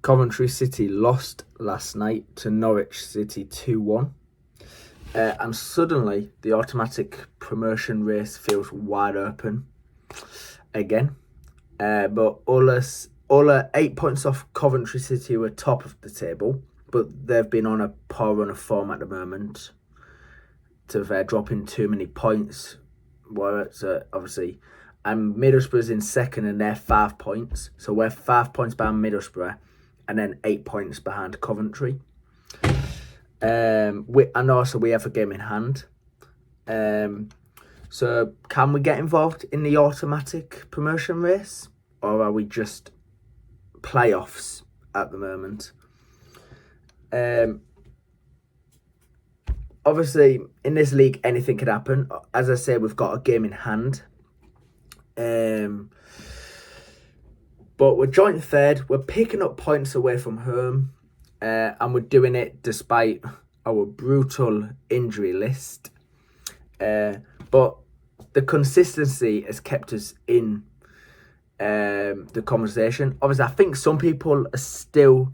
Coventry City lost last night to Norwich City 2-1. And suddenly, the automatic promotion race feels wide open again. But all 8 points off Coventry City, who are top of the table, but they've been on a poor run of form at the moment. To dropping too many points, whereas obviously, and Middlesbrough's in second and they're 5 points, so we're 5 points behind Middlesbrough, and then 8 points behind Coventry. And also we have a game in hand. So can we get involved in the automatic promotion race, or are we just playoffs at the moment? Obviously, in this league, anything could happen. As I say, we've got a game in hand. But we're joint third. We're picking up points away from home. And we're doing it despite our brutal injury list. But the consistency has kept us in the conversation. Obviously, I think some people are still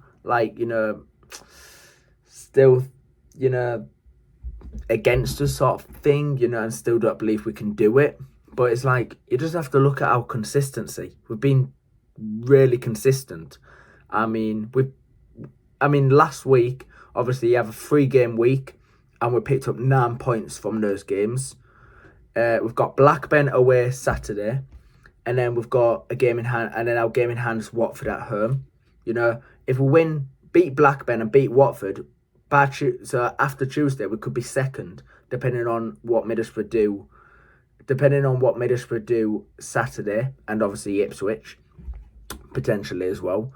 against us sort of thing, and still don't believe we can do it. But it's like, you just have to look at our consistency. We've been really consistent. I mean, last week, obviously, you have a 3-game week, and we picked up 9 points from those games. We've got Blackburn away Saturday, and then we've got a game in hand, and then our game in hand is Watford at home. If we beat Blackburn and beat Watford, so after Tuesday, we could be second, depending on what Middlesbrough do Saturday, and obviously Ipswich, potentially as well.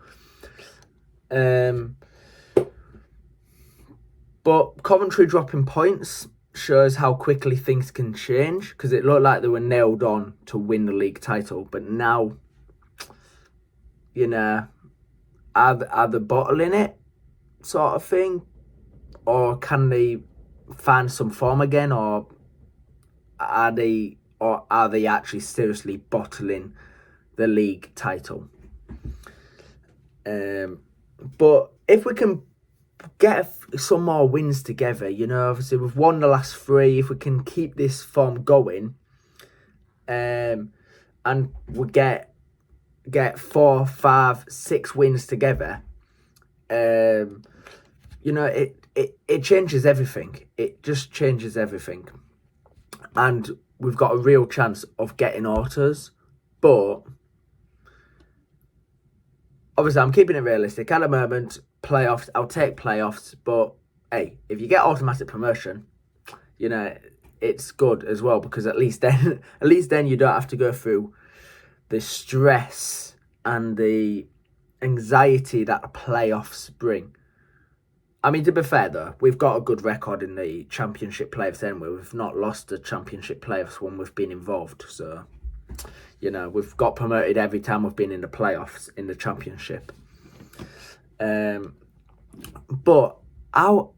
But Coventry dropping points shows how quickly things can change, because it looked like they were nailed on to win the league title. But now, are they bottling it, sort of thing? Or can they find some form again? Or are they actually seriously bottling the league title? But if we can get some more wins together, obviously we've won the last 3. If we can keep this form going, and we get 4, 5, 6 wins together, it changes everything. It just changes everything, and we've got a real chance of getting autos. But obviously, I'm keeping it realistic at the moment. Playoffs, I'll take playoffs, but hey, if you get automatic promotion, it's good as well, because at least then you don't have to go through the stress and the anxiety that the playoffs bring. I mean, to be fair though, we've got a good record in the Championship playoffs anyway. We've not lost the Championship playoffs when we've been involved, so we've got promoted every time we've been in the playoffs in the Championship. But are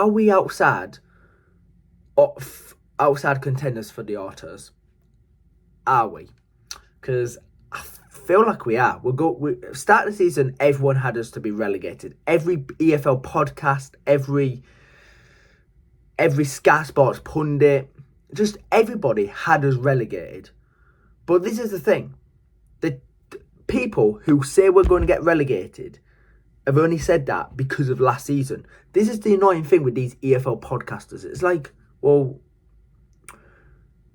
we outside contenders for the autos? Are we? Because I feel like we are. We start the season, everyone had us to be relegated. Every EFL podcast, every Sky Sports pundit, just everybody had us relegated. But this is the thing. The people who say we're going to get relegated have only said that because of last season. This is the annoying thing with these EFL podcasters. It's like, well,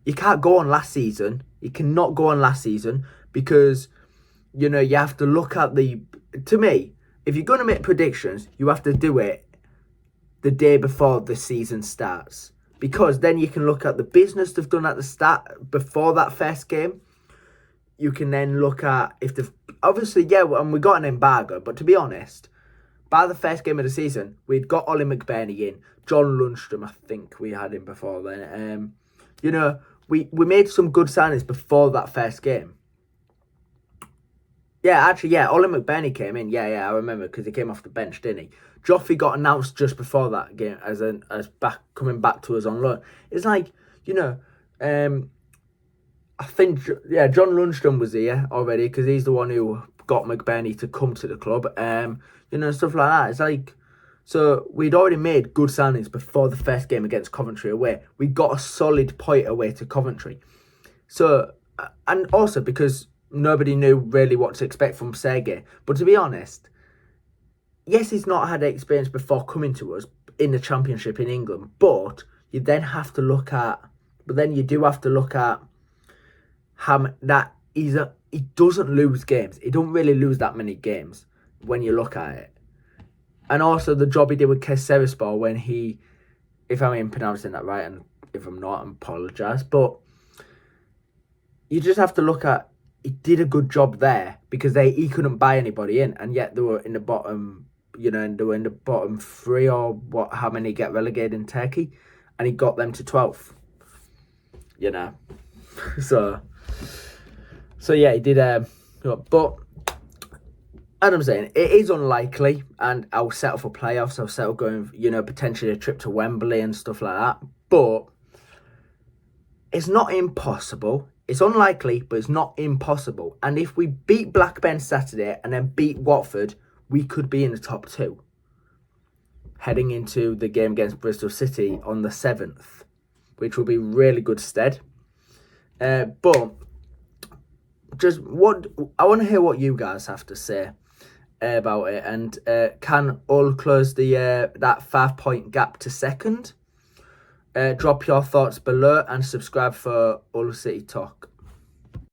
you can't go on last season. You cannot go on last season because, you have to look at to me, if you're going to make predictions, you have to do it the day before the season starts. Because then you can look at the business they've done at the start, before that first game. You can then look at if they've... Obviously, yeah, and we got an embargo. But to be honest, by the first game of the season, we'd got Ollie McBurney in. John Lundstrom, I think we had him before then. We made some good signings before that first game. Yeah, actually, yeah, Ollie McBurney came in. Yeah, I remember, because he came off the bench, didn't he? Joffrey got announced just before that game as coming back to us on loan. It's like, I think, yeah, John Lundstrom was here already, because he's the one who got McBurney to come to the club. Stuff like that. It's like, so we'd already made good signings before the first game against Coventry away. We got a solid point away to Coventry. So, and also because nobody knew really what to expect from Sergei. But to be honest, yes, he's not had experience before coming to us in the Championship in England, but you then have to look at, how that he doesn't lose games. He don't really lose that many games when you look at it. And also the job he did with Kayserispor when he, if I'm pronouncing that right, and if I'm not, I apologise. But you just have to look at, he did a good job there because he couldn't buy anybody in, and yet they were in the bottom, and they were in the bottom three or how many get relegated in Turkey, and he got them to 12th. So yeah, he did. But as I'm saying, it is unlikely, and I'll settle for playoffs. I'll settle going, potentially a trip to Wembley and stuff like that. But it's not impossible. It's unlikely, but it's not impossible. And if we beat Blackburn Saturday and then beat Watford, we could be in the top 2. Heading into the game against Bristol City on the 7th, which will be really good stead. But just what I want to hear what you guys have to say about it, and can Hull close the that 5-point gap to second? Drop your thoughts below and subscribe for Hull City Talk.